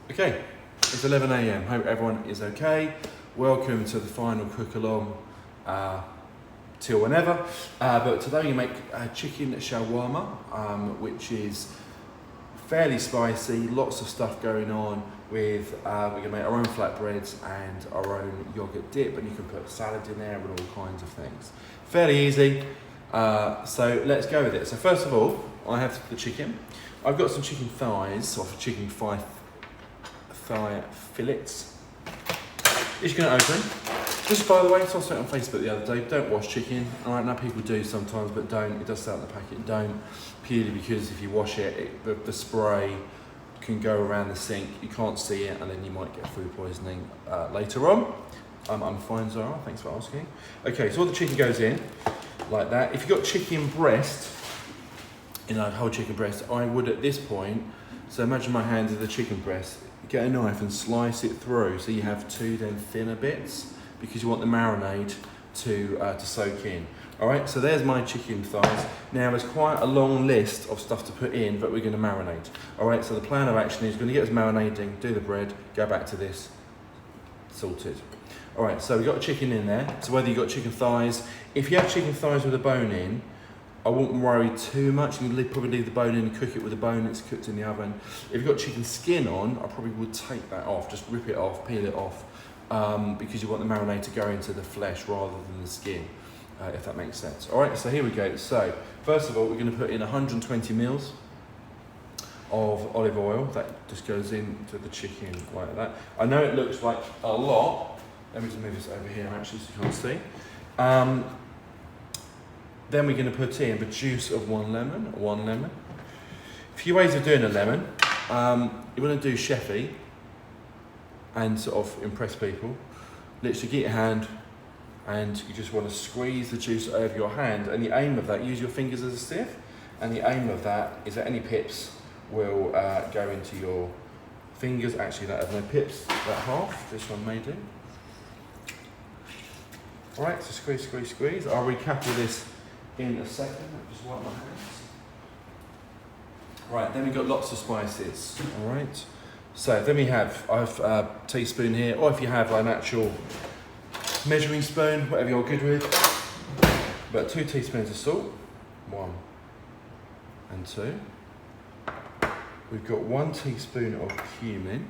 Okay, it's 11 AM. Hope everyone is okay. Welcome to the final cook along till whenever. But today we make chicken shawarma, which is fairly spicy, lots of stuff going on with, we're gonna make our own flatbreads and our own yogurt dip, and you can put salad in there and all kinds of things. Fairly easy, so let's go with it. So first of all, I have the chicken. I've got some chicken thighs, or chicken thigh fillets. It's going to open. Just by the way, I saw something on Facebook the other day, don't wash chicken. Alright, now people do sometimes, but don't. It does say on the packet, don't. Purely because if you wash it, the spray can go around the sink, you can't see it, and then you might get food poisoning later on. I'm fine, Zara, thanks for asking. Okay, so all the chicken goes in, like that. If you've got chicken breast, whole chicken breast, I would at this point, so imagine my hands are the chicken breast, get a knife and slice it through so you have two then thinner bits, because you want the marinade to soak in. All right, so there's my chicken thighs. Now there's quite a long list of stuff to put in, but we're gonna marinate. All right, so the plan of action is gonna get us marinating, do the bread, go back to this, sorted. All right, so we've got chicken in there. So whether you've got chicken thighs, if you have chicken thighs with a bone in, I wouldn't worry too much. You can probably leave the bone in and cook it with the bone. It's cooked in the oven. If you've got chicken skin on, I probably would take that off. Just rip it off, peel it off, because you want the marinade to go into the flesh rather than the skin, if that makes sense. All right, so here we go. So first of all, we're going to put in 120 mils of olive oil. That just goes into the chicken like that. I know it looks like a lot. Let me just move this over here actually so you can't see. Then we're going to put in the juice of one lemon. A few ways of doing a lemon. You want to do chefy and sort of impress people. Literally get your hand and you just want to squeeze the juice over your hand, and the aim of that, use your fingers as a sieve, and the aim of that is that any pips will go into your fingers. Actually, that have no pips, that half, this one may do. All right, so squeeze. I'll recap all this in a second. I'll just wipe my hands. Right, then we've got lots of spices. All right, so then I have a teaspoon here, or if you have an actual measuring spoon, whatever you're good with. About 2 teaspoons of salt, 1 and 2. We've got 1 teaspoon of cumin.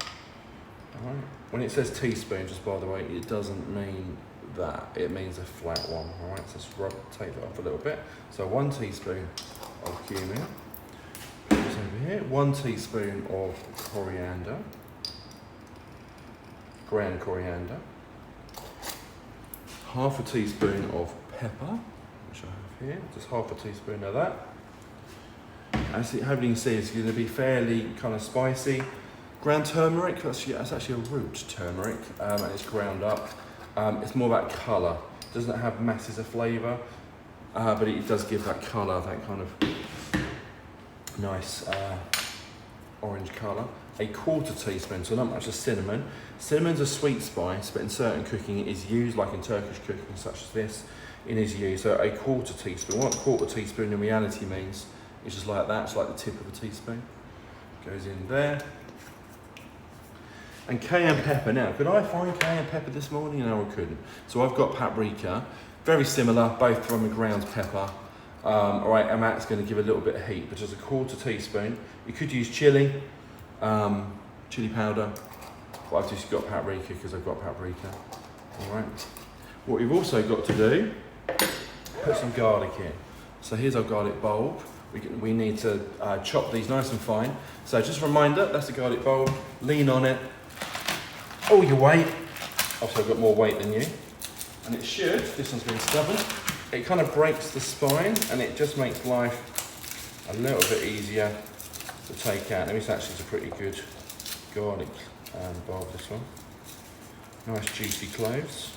All right. When it says teaspoon, just by the way, it doesn't mean that, it means a flat one. All right, so let's take that off a little bit. So 1 teaspoon of cumin. Put this over here. 1 teaspoon of coriander, ground coriander. 1/2 teaspoon of pepper, which I have here. Just 1/2 teaspoon of that. As you can see, it's going to be fairly kind of spicy. Ground turmeric, that's actually a root turmeric, and it's ground up. It's more about colour. It doesn't have masses of flavour, but it does give that colour, that kind of nice orange colour. 1/4 teaspoon, so not much of cinnamon. Cinnamon's a sweet spice, but in certain cooking it is used, like in Turkish cooking such as this, it is used. So 1/4 teaspoon. What 1/4 teaspoon in reality means, it's just like that, it's like the tip of a teaspoon. Goes in there. And cayenne pepper. Now, could I find cayenne pepper this morning? No, I couldn't. So I've got paprika, very similar, both from a ground pepper. All right, and that's going to give a little bit of heat, but just 1/4 teaspoon. You could use chilli, chilli powder, but I've just got paprika because I've got paprika. All right. What we've also got to do, put some garlic in. So here's our garlic bulb. We need to chop these nice and fine. So just a reminder, that's the garlic bulb. Lean on it. All your weight. Also, I've got more weight than you. And it should, this one's been stubborn, it kind of breaks the spine and it just makes life a little bit easier to take out. Now, this actually is a pretty good garlic bulb, this one. Nice juicy cloves.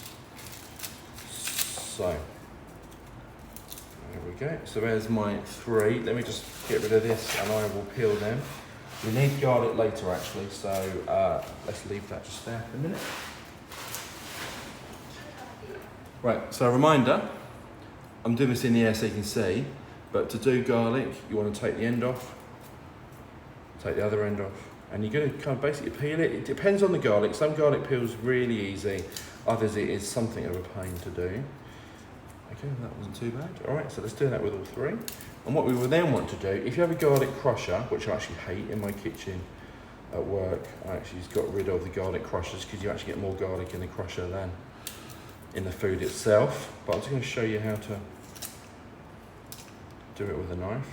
So, there we go. So there's my 3. Let me just get rid of this and I will peel them. We need garlic later actually, so let's leave that just there for a minute. Right, so a reminder, I'm doing this in the air so you can see, but to do garlic, you want to take the end off, Take the other end off. And you're going to kind of basically peel it. It depends on the garlic. Some garlic peels really easy. Others it is something of a pain to do. Okay, that wasn't too bad. All right, so let's do that with all three. And what we will then want to do, if you have a garlic crusher, which I actually hate in my kitchen at work, I actually just got rid of the garlic crushers because you actually get more garlic in the crusher than in the food itself. But I'm just going to show you how to do it with a knife.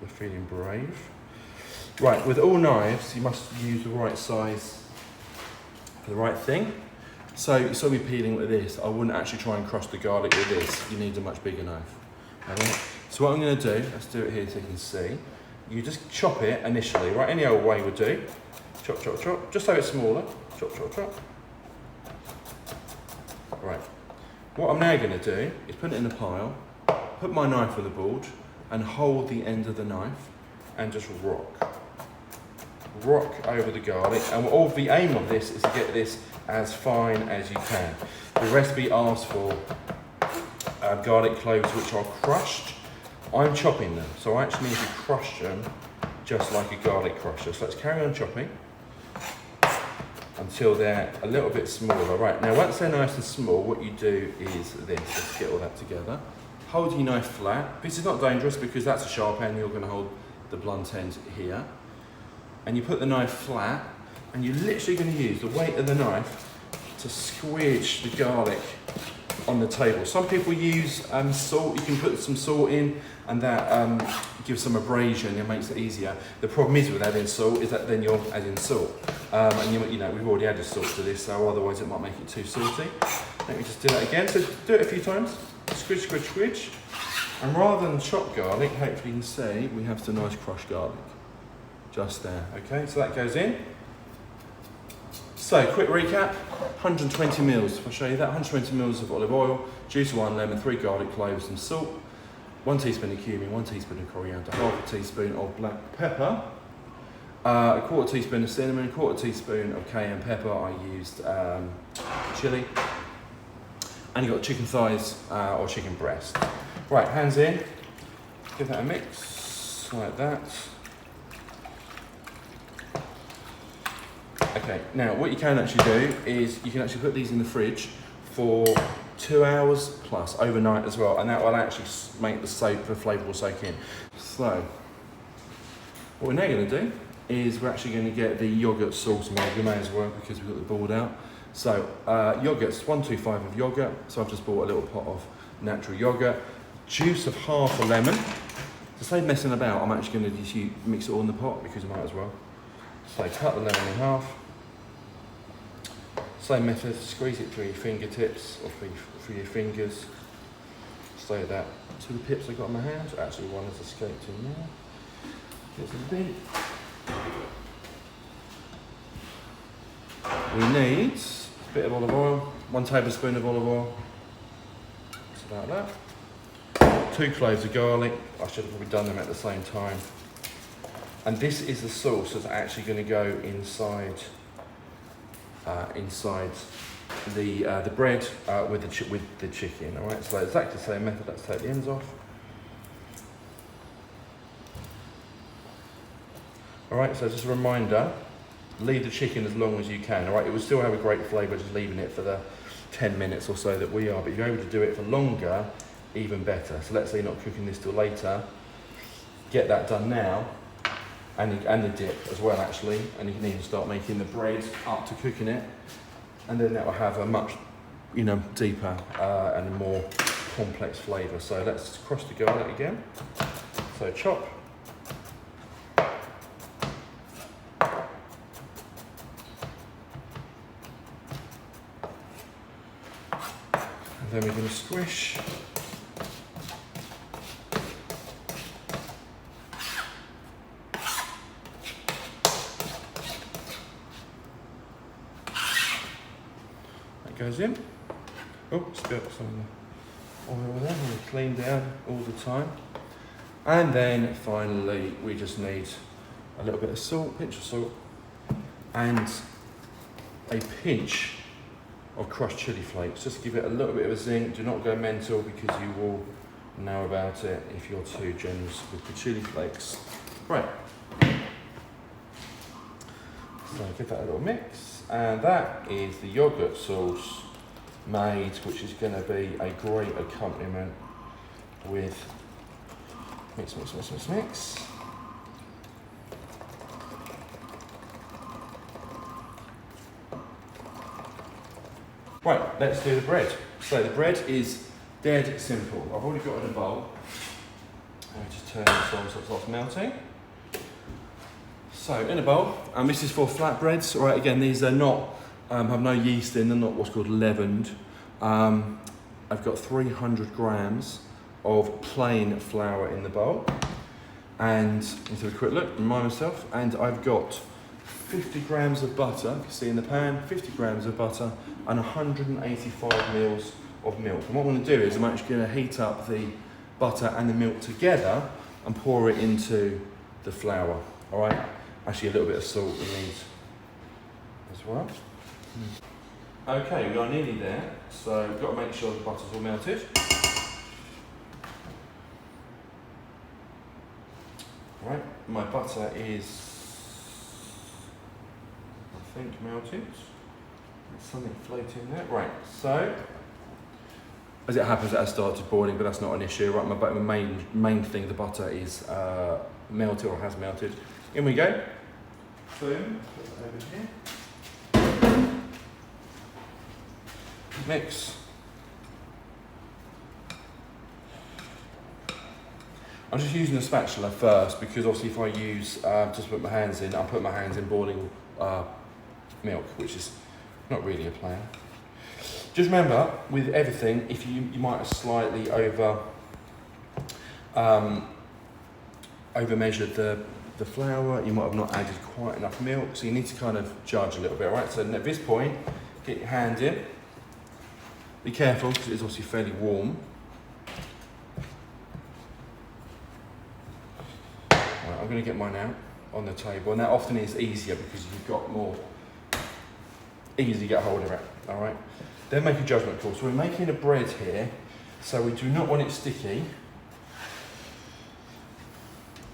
We're feeling brave. Right, with all knives, you must use the right size for the right thing. So you saw me peeling with this. I wouldn't actually try and crush the garlic with this. You need a much bigger knife. Right? So what I'm going to do, let's do it here so you can see. You just chop it initially, right? Any old way would do. Chop, chop, chop, just so it's smaller. Chop, chop, chop. Right. What I'm now going to do is put it in a pile, put my knife on the board, and hold the end of the knife and just rock over the garlic. And all the aim of this is to get this as fine as you can. The recipe asks for garlic cloves which are crushed. I'm chopping them, so I actually need to crush them just like a garlic crusher. So let's carry on chopping until they're a little bit smaller. Right, now once they're nice and small, what you do is this. Let's get all that together. Hold your knife flat. This is not dangerous because that's a sharp end. You're going to hold the blunt end here. And you put the knife flat, and you're literally going to use the weight of the knife to squidge the garlic on the table. Some people use salt. You can put some salt in, and that gives some abrasion. It makes it easier. The problem is with adding salt is that then you're adding salt, and you know we've already added salt to this, so otherwise it might make it too salty. Let me just do that again. So do it a few times. Squidge, squidge, squidge. And rather than chopped garlic, hopefully you can see we have some nice crushed garlic. Just there, okay? So that goes in. So, quick recap, 120 mils, if I show you that, 120 mils of olive oil, juice of 1 lemon, 3 garlic cloves, some salt, 1 teaspoon of cumin, 1 teaspoon of coriander, half a teaspoon of black pepper, a quarter teaspoon of cinnamon, a quarter teaspoon of cayenne pepper. I used chilli. And you've got chicken thighs or chicken breast. Right, hands in, give that a mix, like that. Okay, now what you can actually do is you can actually put these in the fridge for 2 hours plus, overnight as well, and that will actually make the flavour will soak in. So, what we're now going to do is we're actually going to get the yoghurt sauce made. We may as well because we've got the board out. So, yoghurt's 125 of yoghurt, so I've just bought a little pot of natural yoghurt, juice of half a lemon. To save messing about, I'm actually going to just mix it all in the pot because I might as well. So cut the lemon in half. Same method, squeeze it through your fingertips or through your fingers. Just like that. 2 pips I got in my hand. Actually, one has escaped in there. Get some bin. We need a bit of olive oil, 1 tablespoon of olive oil. Just about that. 2 cloves of garlic. I should have probably done them at the same time. And this is the sauce that's actually going to go inside the bread with the chicken. All right, so exactly the same method. Let's take the ends off. All right, so just a reminder: leave the chicken as long as you can. All right, it will still have a great flavour just leaving it for the 10 minutes or so that we are. But if you're able to do it for longer, even better. So let's say you're not cooking this till later. Get that done now. And the dip as well, actually, and you can even start making the bread up to cooking it, and then that will have a much, deeper and a more complex flavour. So let's crush the garlic again. So chop. And then we're going to squish. Goes in. Oh, spilt some oil there. We clean down all the time. And then finally, we just need a little bit of salt, pinch of salt, and a pinch of crushed chili flakes. Just give it a little bit of a zing. Do not go mental because you will know about it if you're too generous with the chili flakes. Right. So give that a little mix. And that is the yogurt sauce made, which is going to be a great accompaniment with mix, mix, mix, mix, mix. Right, let's do the bread. So the bread is dead simple. I've already got it in a bowl. Let me just turn this on so it starts melting. So in a bowl, and this is for flatbreads. All right, again, these are not, have no yeast in, they're not what's called leavened. I've got 300 grams of plain flour in the bowl. And let's have a quick look, remind myself. And I've got 50 grams of butter, you can see in the pan, 50 grams of butter and 185 mils of milk. And what I'm going to do is I'm actually going to heat up the butter and the milk together and pour it into the flour. All right, actually a little bit of salt we need as well. Okay, we are nearly there, so we've got to make sure the butter's all melted. All right, my butter is, I think, melted. There's something floating there. Right, so as it happens, it has started boiling, but that's not an issue. Right, my main thing, the butter is melted or has melted. In we go. Boom. Put that over here. Mix. I'm just using a spatula first because obviously if I use just put my hands in, I'll put my hands in boiling milk, which is not really a plan. Just remember, with everything, if you might have slightly over measured the flour, you might have not added quite enough milk, so you need to kind of judge a little bit, right? So at this point, get your hand in. Be careful because it's obviously fairly warm. Right, I'm going to get mine out on the table, and that often is easier because you've got more easy to get hold of it. All right. Then make a judgment call. So we're making a bread here, so we do not want it sticky.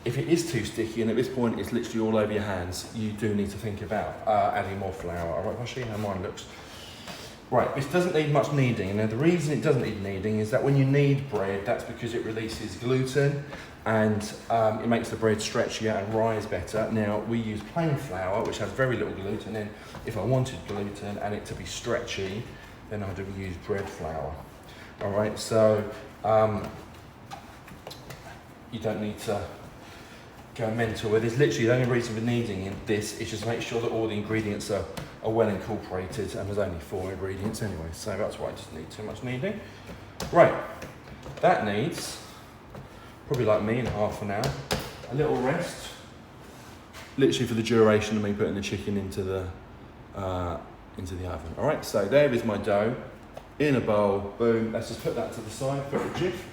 If it is too sticky, and at this point it's literally all over your hands, you do need to think about adding more flour. All right, I'll show you how mine looks. Right, this doesn't need much kneading, and the reason it doesn't need kneading is that when you knead bread, that's because it releases gluten, and it makes the bread stretchier and rise better. Now, we use plain flour, which has very little gluten in. If I wanted gluten and it to be stretchy, then I'd use bread flour. All right, so you don't need to go mental with this. Literally, the only reason for kneading in this is just to make sure that all the ingredients are well incorporated, and there's only 4 ingredients anyway, so that's why I just need too much kneading. Right, that needs, probably like me, in half an hour, a little rest, literally for the duration of me putting the chicken into the oven. All right, so there is my dough in a bowl. Boom. Let's just put that to the side, put a jiff.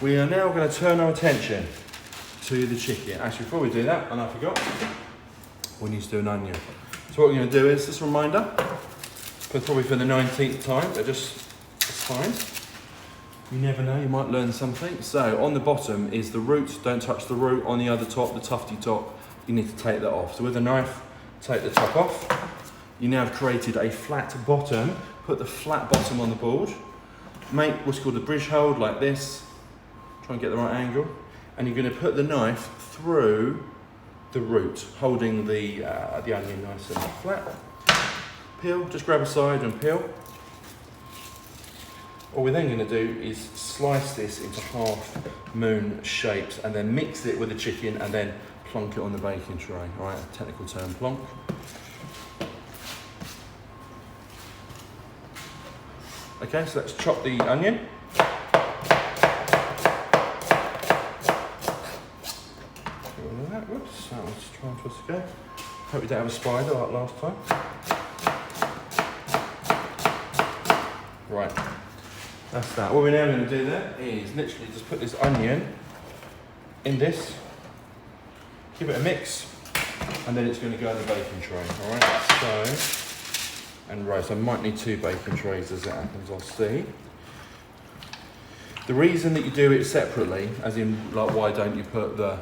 We are now going to turn our attention to the chicken. Actually, before we do that, and I forgot, we need to do an onion. So what we're going to do is, just a reminder, probably for the 19th time, but just, it's fine. You never know, you might learn something. So on the bottom is the root. Don't touch the root. On the other top, the tufty top, you need to take that off. So with a knife, take the top off. You now have created a flat bottom. Put the flat bottom on the board. Make what's called a bridge hold, like this. Try and get the right angle. And you're going to put the knife through the root, holding the onion nice and flat. Peel, just grab a side and peel. What we're then going to do is slice this into half moon shapes and then mix it with the chicken and then plonk it on the baking tray. All right, a technical term, plonk. Okay, so let's chop the onion. Whoops, that was trying for us to go. Hope we don't have a spider like last time. Right, that's that. What we're now going to do there is literally just put this onion in this, give it a mix, and then it's going to go in the baking tray. All right, so, and roast. I might need 2 baking trays as it happens, I'll see. The reason that you do it separately, as in, like, why don't you put the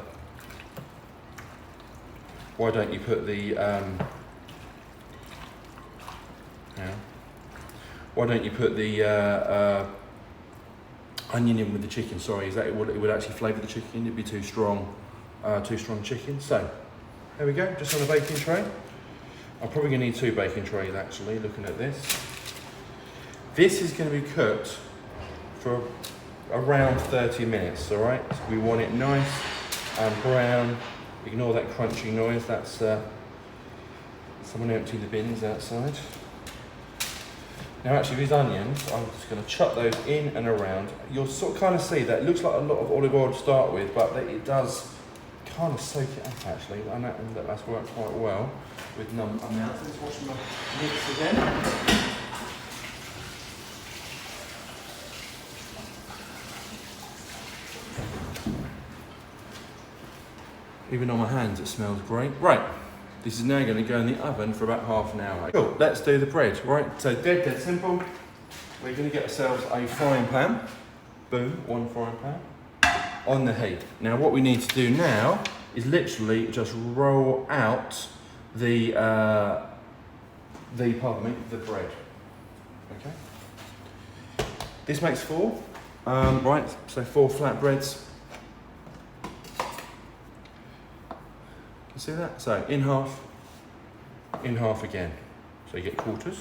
now. Why don't you put the onion in with the chicken? Sorry, is that it would actually flavour the chicken? It'd be too strong chicken. So there we go, just on a baking tray. I'm probably gonna need 2 baking trays actually, looking at this. This is gonna be cooked for around 30 minutes, all right? So we want it nice and brown. Ignore that crunchy noise, that's someone emptying the bins outside. Now actually these onions, I'm just gonna chop those in and around. You'll sort of kind of see that it looks like a lot of olive oil to start with, but it does kind of soak it up actually. I know that's worked quite well with amounts. Let's watch my mix again. Even on my hands, it smells great. Right, this is now going to go in the oven for about half an hour. Cool, let's do the bread. Right, so dead simple. We're going to get ourselves a frying pan. Boom, 1 frying pan on the heat. Now what we need to do now is literally just roll out the bread. Okay. This makes 4. Right, so 4 flat breads. See that? So in half again. So you get quarters.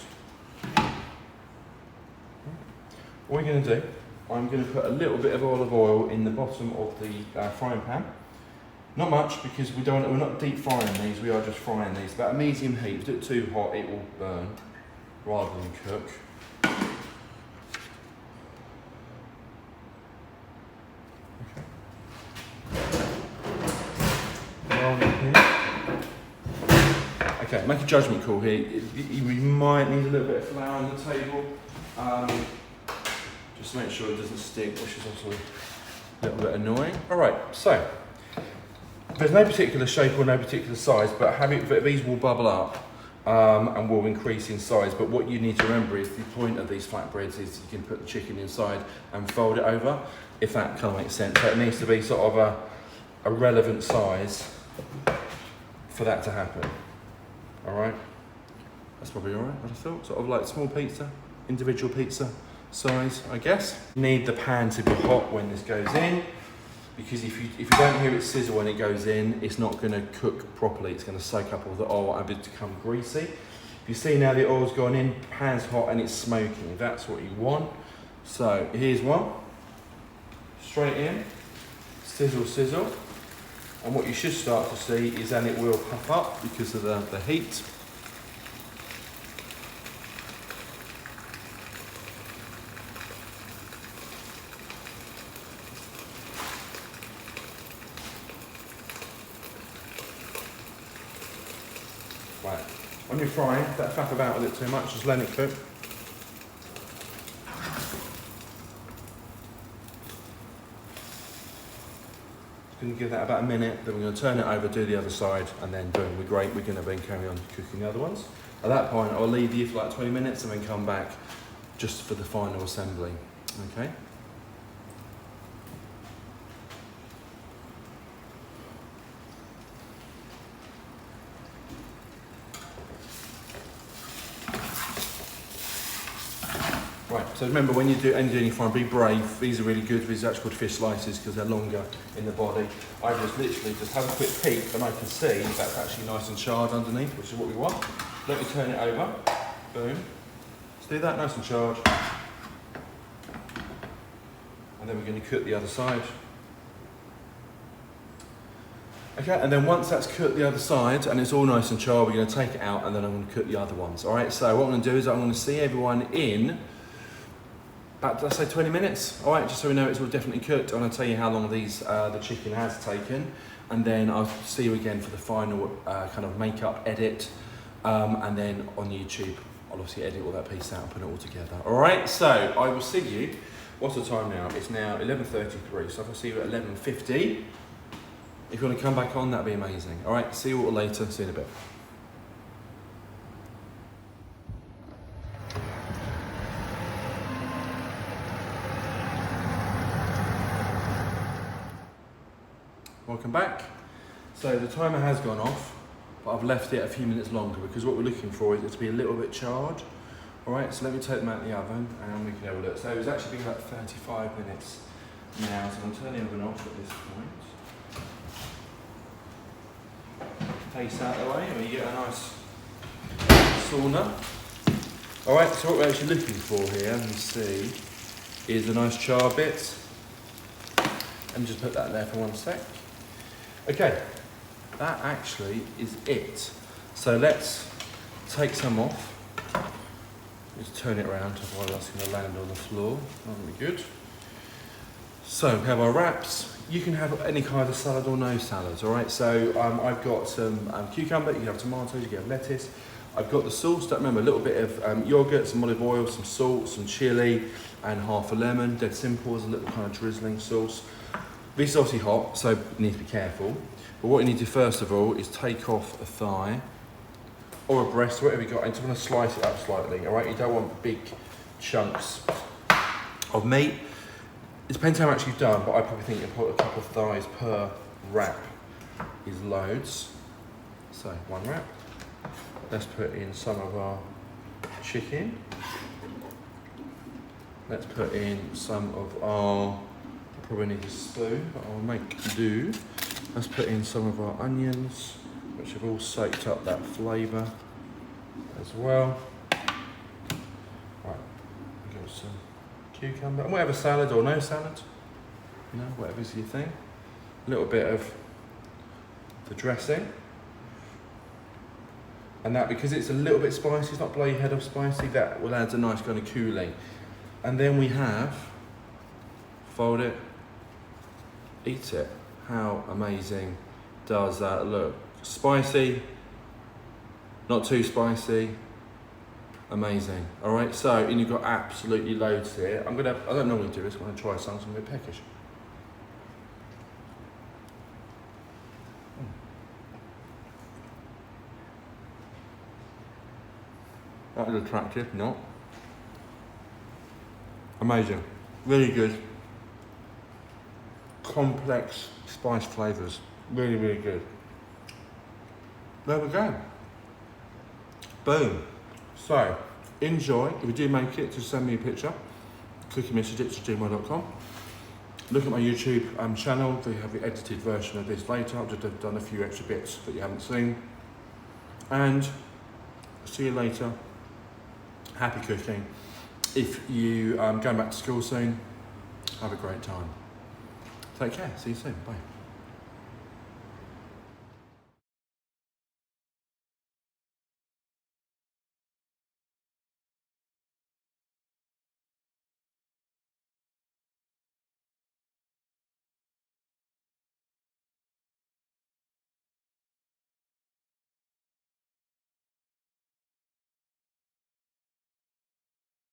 What we're going to do, I'm going to put a little bit of olive oil in the bottom of the frying pan. Not much, because we're not deep frying these, we are just frying these. About a medium heat. If you do it too hot, it will burn rather than cook. Okay, make a judgment call here. You might need a little bit of flour on the table, just to make sure it doesn't stick, which is also a little bit annoying. All right, so there's no particular shape or no particular size, but these will bubble up and will increase in size. But what you need to remember is the point of these flatbreads is you can put the chicken inside and fold it over, if that kind of makes sense. So it needs to be sort of a relevant size for that to happen. All right, that's probably all right, I thought. Sort of like small pizza, individual pizza size, I guess. You need the pan to be hot when this goes in, because if you don't hear it sizzle when it goes in, it's not gonna cook properly. It's gonna soak up all the oil and become greasy. If you see now the oil's gone in, pan's hot and it's smoking, that's what you want. So here's one, straight in, sizzle, sizzle. And what you should start to see is then it will puff up because of the heat. Right, when you're frying, if that faff about with it too much, just let it cook. Going to give that about a minute, then we're going to turn it over, do the other side, and then boom, we're great. We're going to then carry on cooking the other ones. At that point, I'll leave you for like 20 minutes and then come back just for the final assembly. Okay? Right, so remember when you do any frying, be brave. These are really good. These are actually called fish slices because they're longer in the body. I just literally just have a quick peek and I can see that's actually nice and charred underneath, which is what we want. Let me turn it over. Boom. Let's do that nice and charred. And then we're going to cook the other side. Okay, and then once that's cooked the other side and it's all nice and charred, we're going to take it out and then I'm going to cook the other ones. All right, so what I'm going to do is I'm going to see everyone in about, let's say 20 minutes, all right, just so we know it's all definitely cooked. I'm going to tell you how long these the chicken has taken, and then I'll see you again for the final kind of makeup edit, and then on YouTube, I'll obviously edit all that piece out and put it all together. All right, so I will see you, what's the time now? It's now 11:33, so if I see you at 11:50, if you want to come back on, that'd be amazing. All right, see you all later, see you in a bit. Welcome back. So the timer has gone off, but I've left it a few minutes longer because what we're looking for is it to be a little bit charred. All right, so let me take them out of the oven and we can have a look. So it's actually been about 35 minutes now, so I'm going to turn the oven off at this point. Face out of the way and you get a nice sauna. All right, so what we're actually looking for here, you see, is a nice char bit. And just put that there for 1 sec. Okay, that actually is it. So let's take some off. Just turn it around, otherwise that's going to land on the floor. That'll be good. So we have our wraps. You can have any kind of salad or no salads, all right? So I've got some cucumber, you can have tomatoes, you can have lettuce. I've got the sauce, don't remember, a little bit of yogurt, some olive oil, some salt, some chilli, and half a lemon. Dead simple, as a little kind of drizzling sauce. This is obviously hot, so you need to be careful. But what you need to do first of all is take off a thigh or a breast, whatever you got, and just want to slice it up slightly, all right? You don't want big chunks of meat. It depends how much you've done, but I probably think you put a couple of thighs per wrap is loads. So 1 wrap. Let's put in some of our chicken. Let's put in some of our, probably need a spoon, but I'll make do. Let's put in some of our onions, which have all soaked up that flavour as well. Right, we've got some cucumber, and whatever salad or no salad, you know, whatever's your thing. A little bit of the dressing. And that, because it's a little bit spicy, it's not blow your head off spicy, that will add a nice kind of cooling. And then we have, fold it, eat it. How amazing does that look? Spicy, not too spicy, amazing. All right, so, and you've got absolutely loads here. I don't normally do this, I'm gonna try some, so I'm a bit peckish. That is attractive, not. Amazing, really good. Complex spice flavours, really, really good. There we go. Boom. So, enjoy. If you do make it, just send me a picture. cookiemessages@gmail.com. Look at my YouTube channel. They have the edited version of this later. I've just done a few extra bits that you haven't seen. And see you later. Happy cooking. If you going back to school soon, have a great time. Take care. See you soon. Bye.